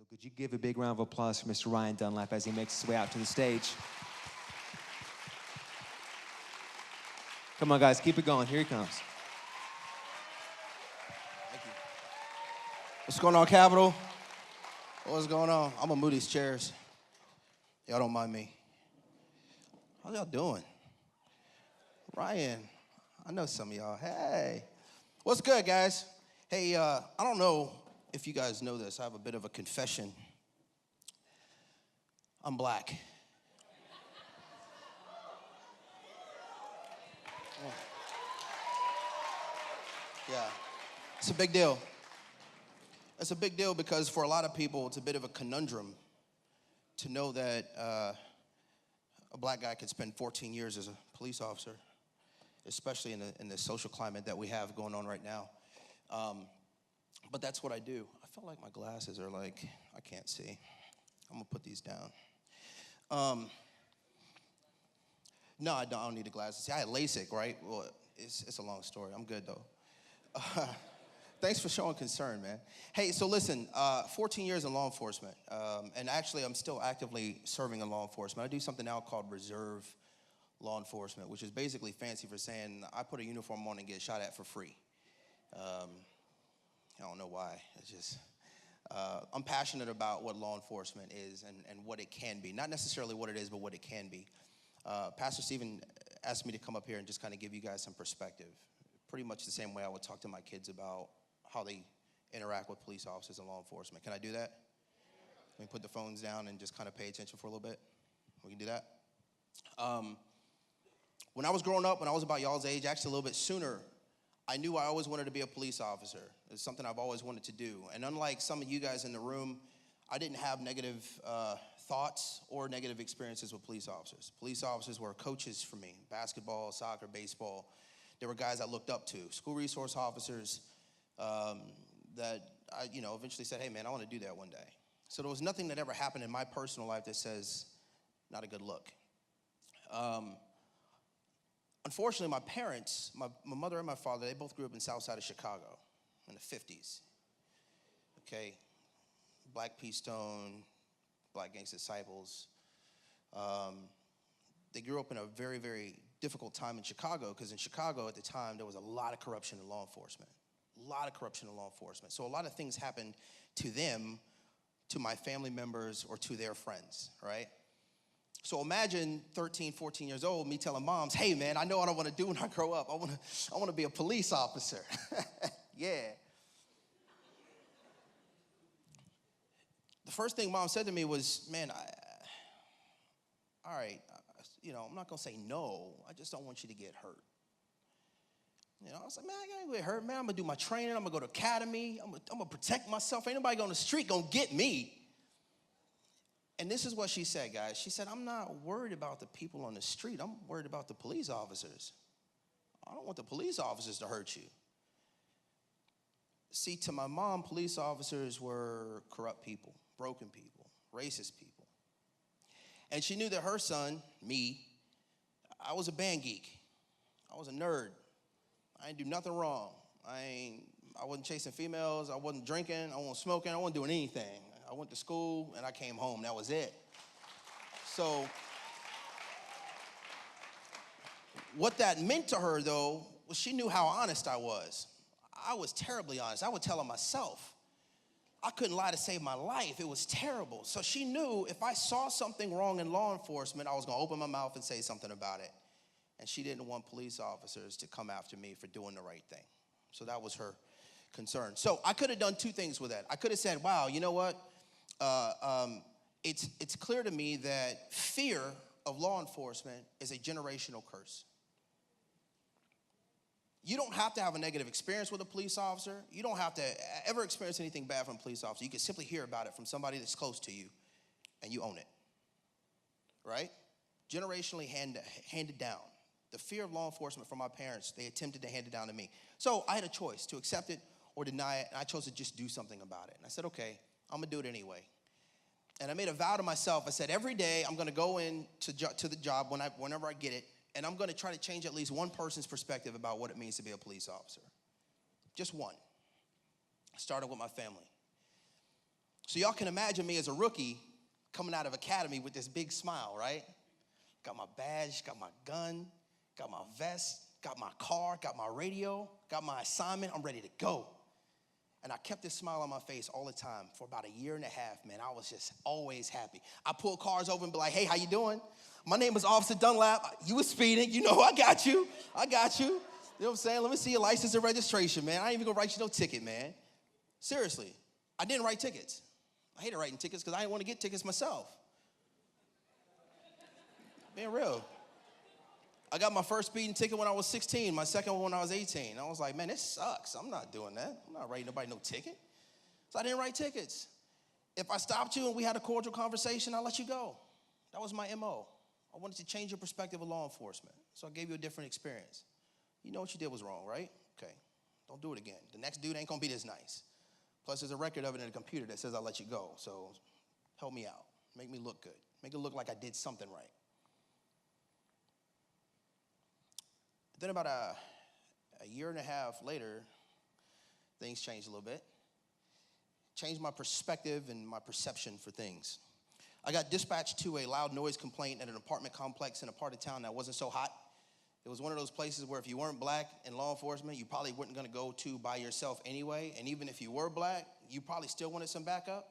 Could you give a big round of applause for Mr. Ryan Dunlap as he makes his way out to the stage? Come on, guys, keep it going. Here he comes. Thank you. What's going on, Capitol? What's going on? I'm gonna move these chairs. Y'all don't mind me. How y'all doing? Ryan, I know some of y'all. Hey. What's good, guys? Hey, I don't know if you guys know this. I have a bit of a confession. I'm black. Yeah, it's a big deal. It's a big deal because for a lot of people, it's a bit of a conundrum to know that a black guy can spend 14 years as a police officer, especially in the social climate that we have going on right now. But that's what I do. I feel like my glasses are like, I can't see. I'm gonna put these down. No, I don't need the glasses. See, I had LASIK, right? Well, it's a long story. I'm good though. Thanks for showing concern, man. Hey, so listen, 14 years in law enforcement, and actually I'm still actively serving in law enforcement. I do something now called reserve law enforcement, which is basically fancy for saying I put a uniform on and get shot at for free. I don't know why. It's just, I'm passionate about what law enforcement is and what it can be. Not necessarily what it is, but what it can be. Pastor Stephen asked me to come up here and just kind of give you guys some perspective. Pretty much the same way I would talk to my kids about how they interact with police officers and law enforcement. Can I do that? Can we put the phones down and just kind of pay attention for a little bit? We can do that? When I was growing up, when I was about y'all's age, actually a little bit sooner, I knew I always wanted to be a police officer. It's something I've always wanted to do. And unlike some of you guys in the room, I didn't have negative thoughts or negative experiences with police officers. Police officers were coaches for me, basketball, soccer, baseball. They were guys I looked up to, school resource officers that I, eventually said, hey, man, I want to do that one day. So there was nothing that ever happened in my personal life that says, not a good look. Unfortunately, my parents, my mother and my father, they both grew up in south side of Chicago in the 50s. Okay, Black Pea Stone, Black Gangs Disciples. They grew up in a very, very difficult time in Chicago because in Chicago at the time, there was a lot of corruption in law enforcement. A lot of corruption in law enforcement. So a lot of things happened to them, to my family members, or to their friends, right? So imagine 13, 14 years old, me telling moms, hey, man, I know what I want to do when I grow up. I want to be a police officer. Yeah. The first thing mom said to me was, man, all right, I'm not going to say no. I just don't want you to get hurt. I was like, man, I ain't going to get hurt, man. I'm going to do my training. I'm going to go to academy. I'm going to protect myself. Ain't nobody on the street going to get me. And this is what she said, guys. She said, I'm not worried about the people on the street. I'm worried about the police officers. I don't want the police officers to hurt you. See, to my mom, police officers were corrupt people, broken people, racist people. And she knew that her son, me, I was a band geek. I was a nerd. I didn't do nothing wrong. I wasn't chasing females. I wasn't drinking. I wasn't smoking. I wasn't doing anything. I went to school, and I came home. That was it. So what that meant to her, though, was she knew how honest I was. I was terribly honest. I would tell her myself. I couldn't lie to save my life. It was terrible. So she knew if I saw something wrong in law enforcement, I was going to open my mouth and say something about it. And she didn't want police officers to come after me for doing the right thing. So that was her concern. So I could have done two things with that. I could have said, wow, you know what? It's clear to me that fear of law enforcement is a generational curse. You don't have to have a negative experience with a police officer. You don't have to ever experience anything bad from a police officer. You can simply hear about it from somebody that's close to you, and you own it, right? Generationally handed down. The fear of law enforcement from my parents, they attempted to hand it down to me. So I had a choice to accept it or deny it, and I chose to just do something about it. And I said, okay, I'm going to do it anyway. And I made a vow to myself. I said, every day I'm going to go in to the job whenever I get it, and I'm going to try to change at least one person's perspective about what it means to be a police officer. Just one. I started with my family. So y'all can imagine me as a rookie coming out of academy with this big smile, right? Got my badge, got my gun, got my vest, got my car, got my radio, got my assignment. I'm ready to go. And I kept this smile on my face all the time for about a year and a half, man. I was just always happy. I pull cars over and be like, hey, how you doing? My name is Officer Dunlap. You was speeding. You know, I got you. I got you. You know what I'm saying? Let me see your license and registration, man. I ain't even gonna write you no ticket, man. Seriously, I didn't write tickets. I hated writing tickets because I didn't want to get tickets myself. Being real. I got my first speeding ticket when I was 16, my second one when I was 18. I was like, man, this sucks. I'm not doing that. I'm not writing nobody no ticket. So I didn't write tickets. If I stopped you and we had a cordial conversation, I'll let you go. That was my MO. I wanted to change your perspective of law enforcement. So I gave you a different experience. You know what you did was wrong, right? Okay, don't do it again. The next dude ain't gonna be this nice. Plus there's a record of it in the computer that says I'll let you go. So help me out, make me look good. Make it look like I did something right. Then about a year and a half later, things changed a little bit. Changed my perspective and my perception for things. I got dispatched to a loud noise complaint at an apartment complex in a part of town that wasn't so hot. It was one of those places where if you weren't black in law enforcement, you probably weren't gonna go to by yourself anyway. And even if you were black, you probably still wanted some backup.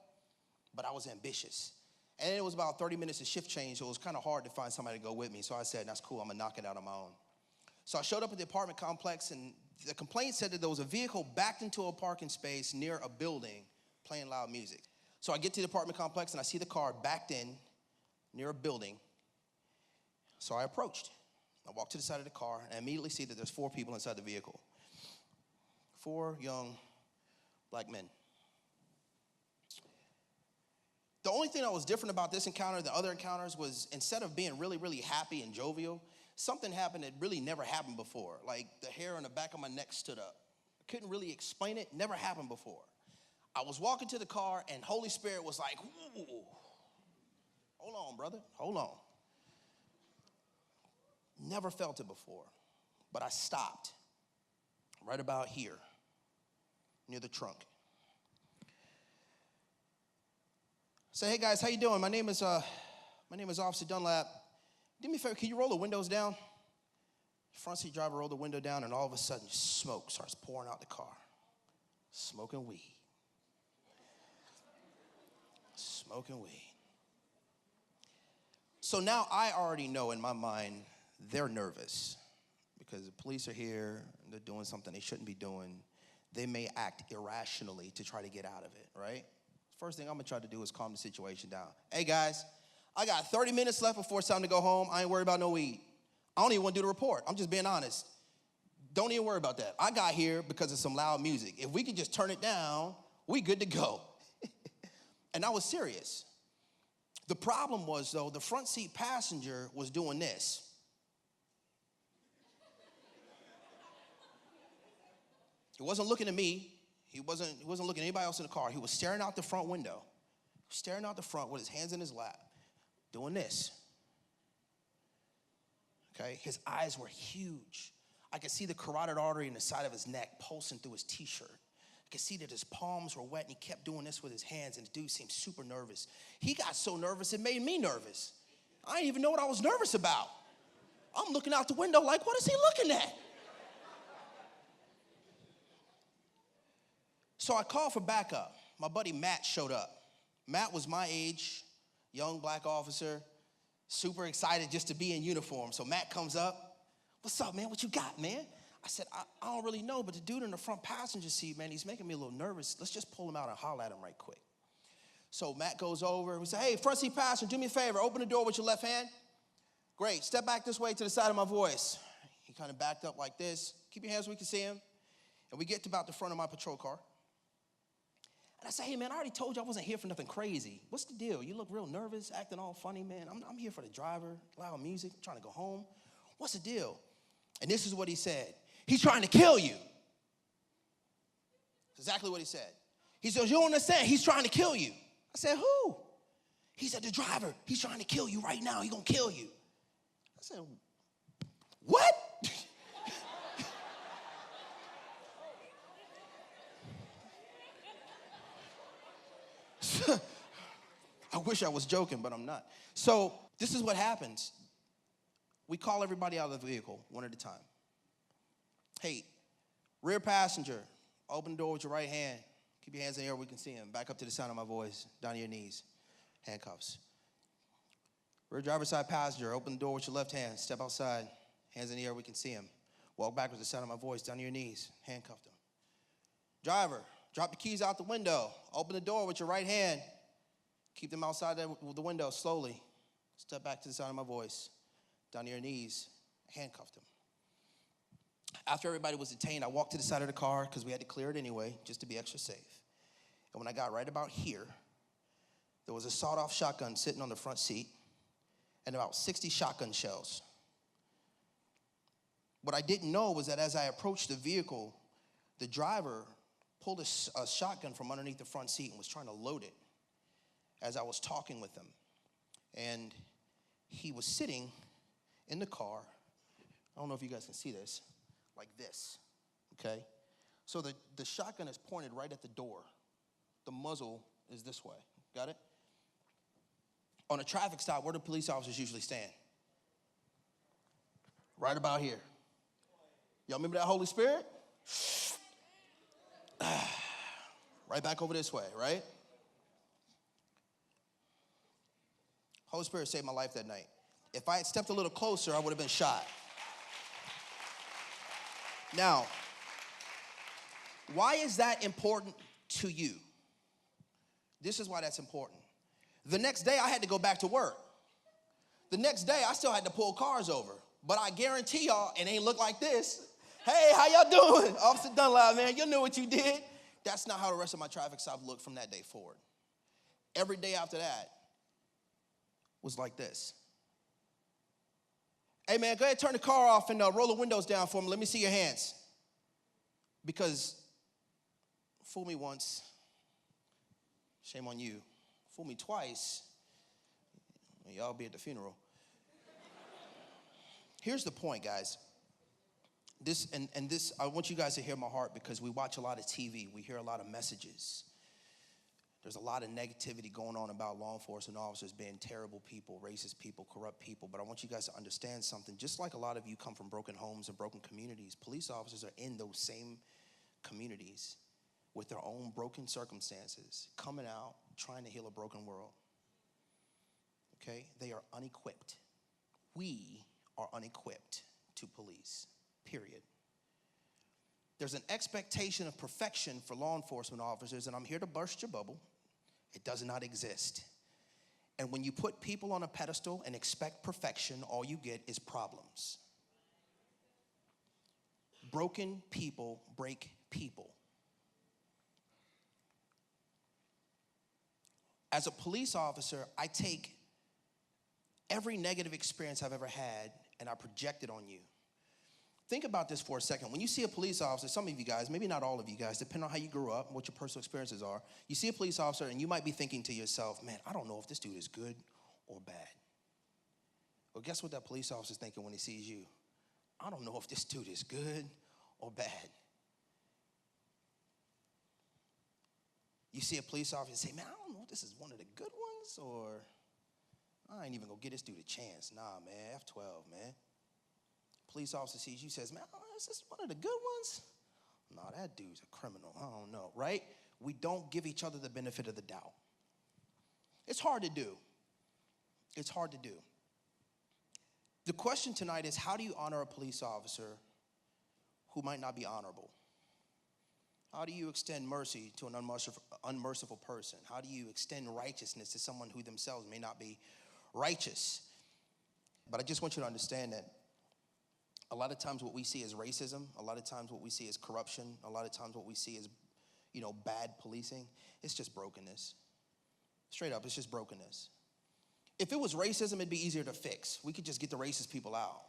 But I was ambitious. And it was about 30 minutes of shift change, so it was kind of hard to find somebody to go with me. So I said, that's cool, I'm gonna knock it out on my own. So I showed up at the apartment complex, and the complaint said that there was a vehicle backed into a parking space near a building playing loud music. So I get to the apartment complex, and I see the car backed in near a building. So I approached. I walked to the side of the car, and I immediately see that there's 4 people inside the vehicle. 4 young black men. The only thing that was different about this encounter than other encounters was instead of being really, really happy and jovial, something happened that really never happened before. Like the hair on the back of my neck stood up. I couldn't really explain it, never happened before. I was walking to the car and Holy Spirit was like, ooh, hold on, brother, hold on. Never felt it before, but I stopped right about here near the trunk. Say, hey guys, how you doing? My name is Officer Dunlap. Do me a favor, can you roll the windows down? Front seat driver rolled the window down, and all of a sudden, smoke starts pouring out the car. Smoking weed. Smoking weed. So now I already know in my mind they're nervous because the police are here, they're doing something they shouldn't be doing. They may act irrationally to try to get out of it, right? First thing I'm gonna try to do is calm the situation down. Hey guys, I got 30 minutes left before it's time to go home. I ain't worried about no weed. I don't even want to do the report. I'm just being honest. Don't even worry about that. I got here because of some loud music. If we could just turn it down, we good to go. And I was serious. The problem was, though, the front seat passenger was doing this. He wasn't looking at me. He wasn't looking at anybody else in the car. He was staring out the front window, staring out the front with his hands in his lap, doing this. Okay, his eyes were huge. I could see the carotid artery in the side of his neck pulsing through his t-shirt. I could see that his palms were wet, and he kept doing this with his hands, and the dude seemed super nervous. He got so nervous, it made me nervous. I didn't even know what I was nervous about. I'm looking out the window like, what is he looking at? So I called for backup. My buddy Matt showed up. Matt was my age, young black officer, super excited just to be in uniform. So Matt comes up. What's up, man? What you got, man? I said, I don't really know, but the dude in the front passenger seat, man, he's making me a little nervous. Let's just pull him out and holler at him right quick. So Matt goes over. We say, hey, front seat passenger, do me a favor. Open the door with your left hand. Great. Step back this way to the side of my voice. He kind of backed up like this. Keep your hands where we can see him. And we get to about the front of my patrol car. And I say, hey, man, I already told you I wasn't here for nothing crazy. What's the deal? You look real nervous, acting all funny, man. I'm here for the driver, loud music, I'm trying to go home. What's the deal? And this is what he said. He's trying to kill you. That's exactly what he said. He says, you don't understand, he's trying to kill you. I said, who? He said, the driver, he's trying to kill you right now. He's going to kill you. I said, what? I wish I was joking, but I'm not. So this is what happens. We call everybody out of the vehicle one at a time. Hey, rear passenger, open the door with your right hand. Keep your hands in the air, we can see them. Back up to the sound of my voice, down to your knees, handcuffs. Rear driver's side passenger, open the door with your left hand. Step outside, hands in the air, we can see him. Walk back with the sound of my voice, down to your knees, handcuff them. Driver, drop the keys out the window. Open the door with your right hand. Keep them outside the window slowly. Step back to the sound of my voice, down to your knees, handcuff them. After everybody was detained, I walked to the side of the car because we had to clear it anyway, just to be extra safe. And when I got right about here, there was a sawed-off shotgun sitting on the front seat and about 60 shotgun shells. What I didn't know was that as I approached the vehicle, the driver pulled a shotgun from underneath the front seat and was trying to load it as I was talking with him. And he was sitting in the car. I don't know if you guys can see this, like this, okay? So the shotgun is pointed right at the door. The muzzle is this way, got it? On a traffic stop, where do police officers usually stand? Right about here. Y'all remember that Holy Spirit? Right back over this way, right? Holy Spirit saved my life that night. If I had stepped a little closer, I would have been shot. Now, why is that important to you? This is why that's important. The next day, I had to go back to work. The next day, I still had to pull cars over. But I guarantee y'all, it ain't look like this. Hey, how y'all doing? Officer Dunlap, man, you knew what you did. That's not how the rest of my traffic stop looked from that day forward. Every day after that was like this. Hey, man, go ahead, turn the car off and roll the windows down for me. Let me see your hands. Because fool me once, shame on you. Fool me twice, y'all be at the funeral. Here's the point, guys. This, I want you guys to hear my heart because we watch a lot of TV. We hear a lot of messages. There's a lot of negativity going on about law enforcement officers being terrible people, racist people, corrupt people. But I want you guys to understand something. Just like a lot of you come from broken homes and broken communities, police officers are in those same communities with their own broken circumstances, coming out, trying to heal a broken world. Okay? They are unequipped. We are unequipped to police, period. There's an expectation of perfection for law enforcement officers, and I'm here to burst your bubble. It does not exist. And when you put people on a pedestal and expect perfection, all you get is problems. Broken people break people. As a police officer, I take every negative experience I've ever had and I project it on you. Think about this for a second. When you see a police officer, some of you guys, maybe not all of you guys, depending on how you grew up and what your personal experiences are, you see a police officer and you might be thinking to yourself, man, I don't know if this dude is good or bad. Well, guess what that police officer's thinking when he sees you? I don't know if this dude is good or bad. You see a police officer and say, man, I don't know if this is one of the good ones or I ain't even gonna get this dude a chance. Nah, man, F12, man. Police officer sees you, says, man, is this one of the good ones? No, that dude's a criminal. I don't know, right? We don't give each other the benefit of the doubt. It's hard to do. It's hard to do. The question tonight is, how do you honor a police officer who might not be honorable? How do you extend mercy to an unmerciful person? How do you extend righteousness to someone who themselves may not be righteous? But I just want you to understand that a lot of times what we see is racism. A lot of times what we see is corruption. A lot of times what we see is, bad policing. It's just brokenness. Straight up, it's just brokenness. If it was racism, it'd be easier to fix. We could just get the racist people out.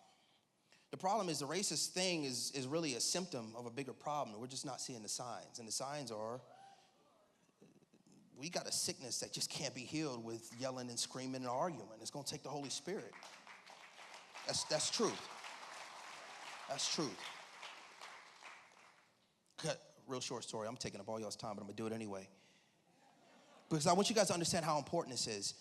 The problem is the racist thing is really a symptom of a bigger problem. We're just not seeing the signs. And the signs are, we got a sickness that just can't be healed with yelling and screaming and arguing. It's going to take the Holy Spirit. That's truth. That's truth. Real short story. I'm taking up all y'all's time, but I'm going to do it anyway. because I want you guys to understand how important this is.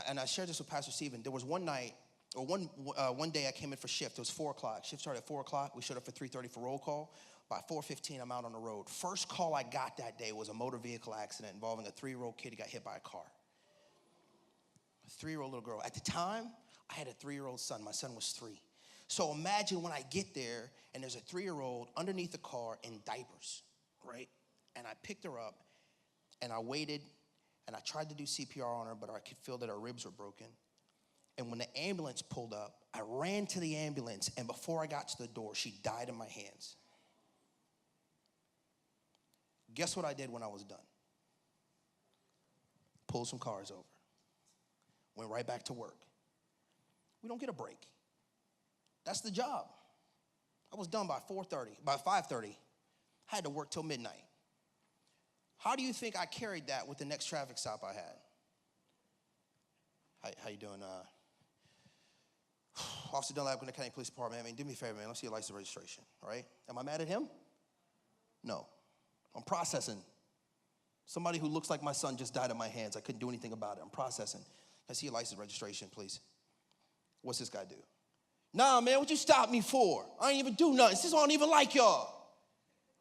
And I shared this with Pastor Stephen. There was one night, or one day I came in for shift. It was 4 o'clock. Shift started at 4 o'clock. We showed up for 3:30 for roll call. By 4:15, I'm out on the road. First call I got that day was a motor vehicle accident involving a 3-year-old kid who got hit by a car. A 3-year-old little girl. At the time, I had a 3-year-old son. My son was 3. So imagine when I get there and there's a 3-year-old underneath the car in diapers, right? And I picked her up and I waited and I tried to do CPR on her, but I could feel that her ribs were broken. And when the ambulance pulled up, I ran to the ambulance, and before I got to the door, she died in my hands. Guess what I did when I was done? Pulled some cars over. Went right back to work. We don't get a break. That's the job. I was done by 4:30. By 5:30, I had to work till midnight. How do you think I carried that with the next traffic stop I had? How you doing? Officer Dunlap, Gwinnett County Police Department. I mean, do me a favor, man. Let's see your license registration, all right? Am I mad at him? No. I'm processing. Somebody who looks like my son just died in my hands. I couldn't do anything about it. I'm processing. I see your license registration, please. What's this guy do? Nah, man, what you stop me for? I ain't even do nothing. This don't even like y'all.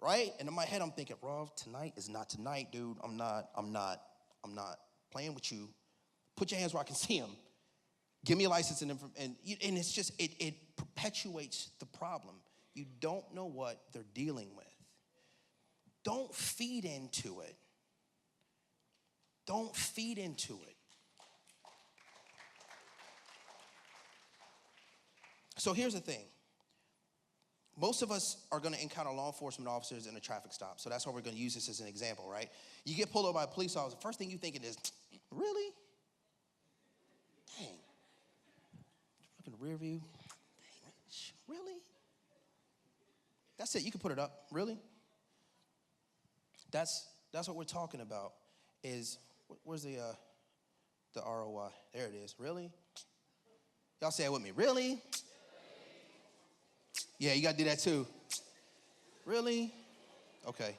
Right? And in my head, I'm thinking, Rob, tonight is not tonight, dude. I'm not playing with you. Put your hands where I can see them. Give me a license and it's just, it perpetuates the problem. You don't know what they're dealing with. Don't feed into it. Don't feed into it. So here's the thing. Most of us are going to encounter law enforcement officers in a traffic stop. So that's why we're going to use this as an example, right? You get pulled over by a police officer. First thing you're thinking is, really? Dang. Fucking rear view. Dang, really? That's it. You can put it up. Really? That's what we're talking about. Is where's the ROI? There it is. Really? Y'all say it with me. Really? Yeah, you got to do that too. Really? Okay.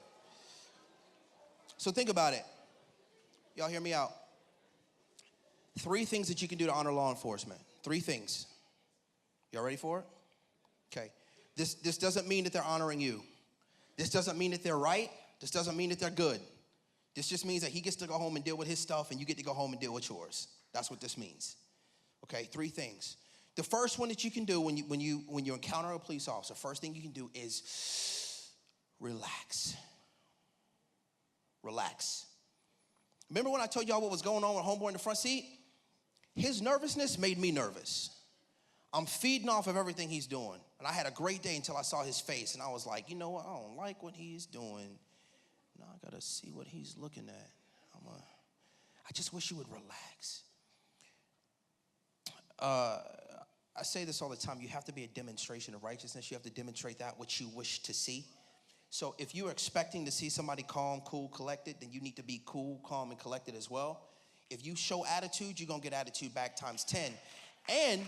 So think about it. Y'all hear me out. 3 things that you can do to honor law enforcement. 3 things. Y'all ready for it? Okay. This doesn't mean that they're honoring you. This doesn't mean that they're right. This doesn't mean that they're good. This just means that he gets to go home and deal with his stuff and you get to go home and deal with yours. That's what this means. Okay, 3 things. The first one that you can do when you encounter a police officer, first thing you can do is relax. Relax. Remember when I told y'all what was going on with homeboy in the front seat? His nervousness made me nervous. I'm feeding off of everything he's doing. And I had a great day until I saw his face. And I was like, you know what? I don't like what he's doing. Now I got to see what he's looking at. I just wish you would relax. I say this all the time. You have to be a demonstration of righteousness. You have to demonstrate that which you wish to see. So if you're expecting to see somebody calm, cool, collected, then you need to be cool, calm, and collected as well. If you show attitude, you're going to get attitude back times 10. And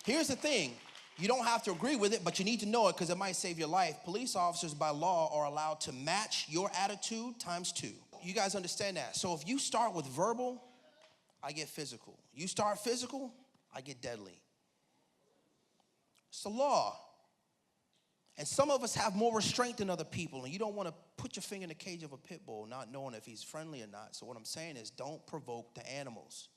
here's the thing. You don't have to agree with it, but you need to know it because it might save your life. Police officers by law are allowed to match your attitude times 2. You guys understand that? So if you start with verbal, I get physical. You start physical, I get deadly. It's the law. And some of us have more restraint than other people, and you don't want to put your finger in the cage of a pit bull not knowing if he's friendly or not. So what I'm saying is don't provoke the animals.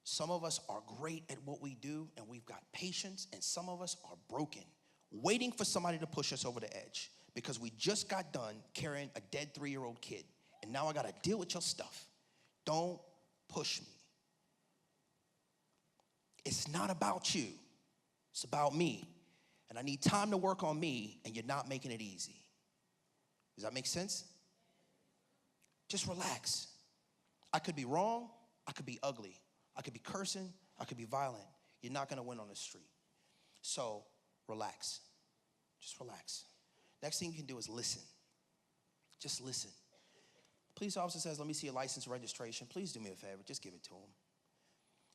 Some of us are great at what we do, and we've got patience, and some of us are broken, waiting for somebody to push us over the edge because we just got done carrying a dead 3-year-old kid, and now I got to deal with your stuff. Don't push me. It's not about you. It's about me. And I need time to work on me, and you're not making it easy. Does that make sense? Just relax. I could be wrong. I could be ugly. I could be cursing. I could be violent. You're not going to win on the street. So relax. Just relax. Next thing you can do is listen. Just listen. Police officer says, let me see your license and registration. Please do me a favor. Just give it to him.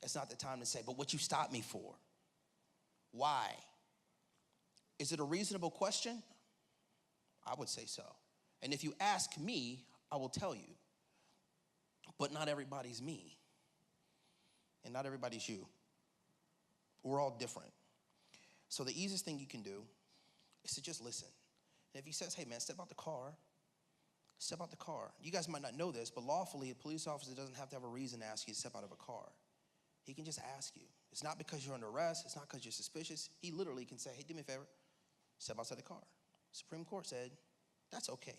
It's not the time to say, but what you stopped me for? Why? Is it a reasonable question? I would say so. And if you ask me, I will tell you. But not everybody's me. And not everybody's you. We're all different. So the easiest thing you can do is to just listen. And if he says, hey man, step out the car, step out the car. You guys might not know this, but lawfully, a police officer doesn't have to have a reason to ask you to step out of a car. He can just ask you. It's not because you're under arrest. It's not because you're suspicious. He literally can say, hey, do me a favor, step outside the car. Supreme Court said, that's okay.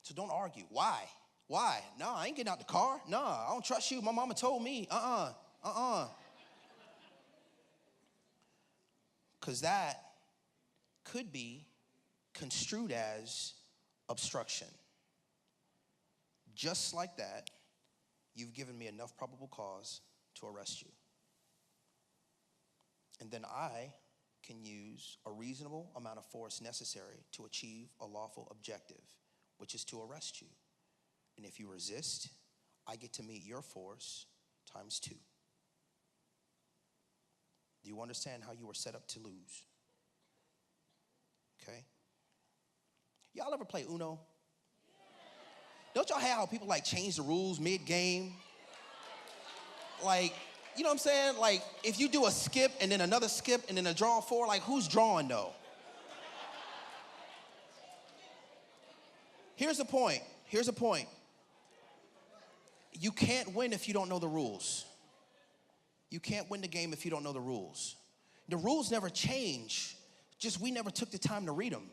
So don't argue. Why? Why? No, I ain't getting out the car. No, I don't trust you. My mama told me. Because that could be construed as obstruction. Just like that, you've given me enough probable cause to arrest you. And then I can use a reasonable amount of force necessary to achieve a lawful objective, which is to arrest you. And if you resist, I get to meet your force times 2. Do you understand how you were set up to lose? Okay? Y'all ever play Uno? Don't y'all have how people like change the rules mid-game? Like, you know what I'm saying? Like, if you do a skip and then another skip and then a draw 4, like who's drawing though? Here's the point. Here's the point. You can't win if you don't know the rules. You can't win the game if you don't know the rules. The rules never change, just we never took the time to read them.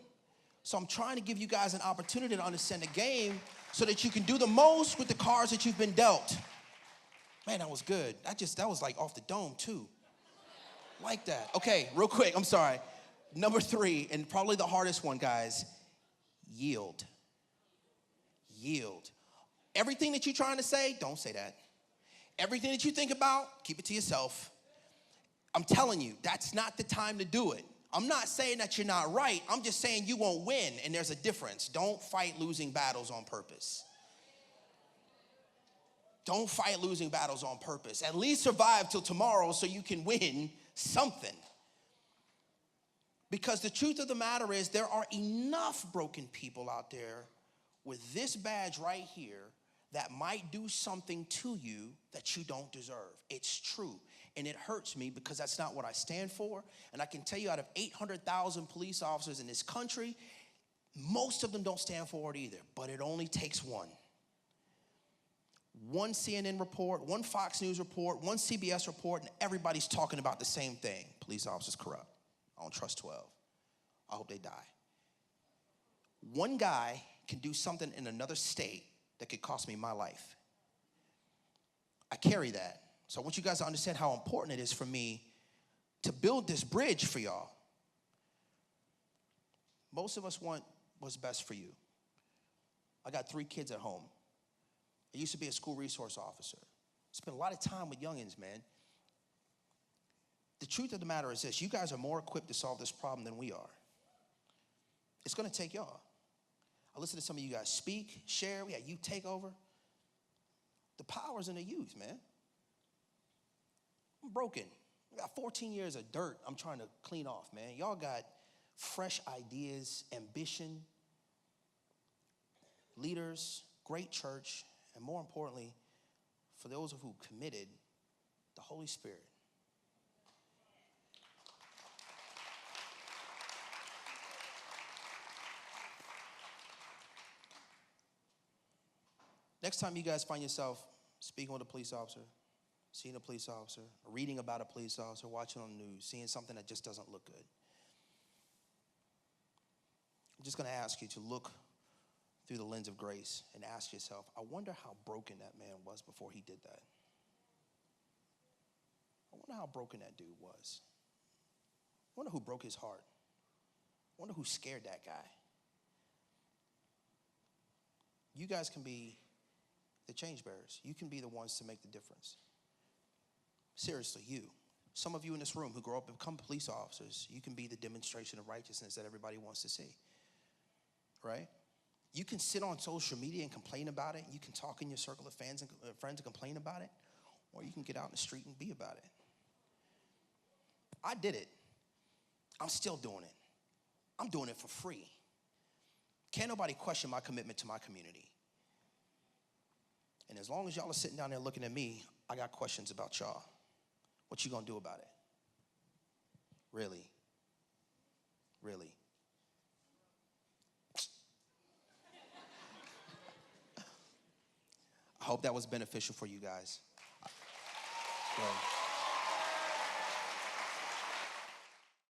So I'm trying to give you guys an opportunity to understand the game so that you can do the most with the cards that you've been dealt. Man, that was good. That was like off the dome too. Like that. Okay, real quick, I'm sorry. Number 3, and probably the hardest one, guys, yield. Yield. Everything that you're trying to say, don't say that. Everything that you think about, keep it to yourself. I'm telling you, that's not the time to do it. I'm not saying that you're not right. I'm just saying you won't win, and there's a difference. Don't fight losing battles on purpose. Don't fight losing battles on purpose. At least survive till tomorrow so you can win something. Because the truth of the matter is there are enough broken people out there with this badge right here that might do something to you that you don't deserve. It's true. And it hurts me because that's not what I stand for. And I can tell you out of 800,000 police officers in this country, most of them don't stand for it either. But it only takes one. One CNN report, one Fox News report, one CBS report, and everybody's talking about the same thing. Police officers corrupt. I don't trust 12. I hope they die. One guy can do something in another state that could cost me my life. I carry that. So I want you guys to understand how important it is for me to build this bridge for y'all. Most of us want what's best for you. I got 3 kids at home. I used to be a school resource officer. Spent a lot of time with youngins, man. The truth of the matter is this: you guys are more equipped to solve this problem than we are. It's gonna take y'all. I listen to some of you guys speak, share, we had youth take over. The power's in the youth, man. I'm broken. I got 14 years of dirt I'm trying to clean off, man. Y'all got fresh ideas, ambition, leaders, great church, and more importantly, for those of who committed, the Holy Spirit. Next time you guys find yourself speaking with a police officer, seeing a police officer, reading about a police officer, watching on the news, seeing something that just doesn't look good, I'm just going to ask you to look through the lens of grace and ask yourself, I wonder how broken that man was before he did that. I wonder how broken that dude was. I wonder who broke his heart. I wonder who scared that guy. You guys can be the change bearers. You can be the ones to make the difference. Seriously, you. Some of you in this room who grow up and become police officers, you can be the demonstration of righteousness that everybody wants to see, right? You can sit on social media and complain about it. You can talk in your circle of friends and complain about it, or you can get out in the street and be about it. I did it. I'm still doing it. I'm doing it for free. Can't nobody question my commitment to my community. And as long as y'all are sitting down there looking at me, I got questions about y'all. What you gonna do about it? Really? Really? I hope that was beneficial for you guys. Well,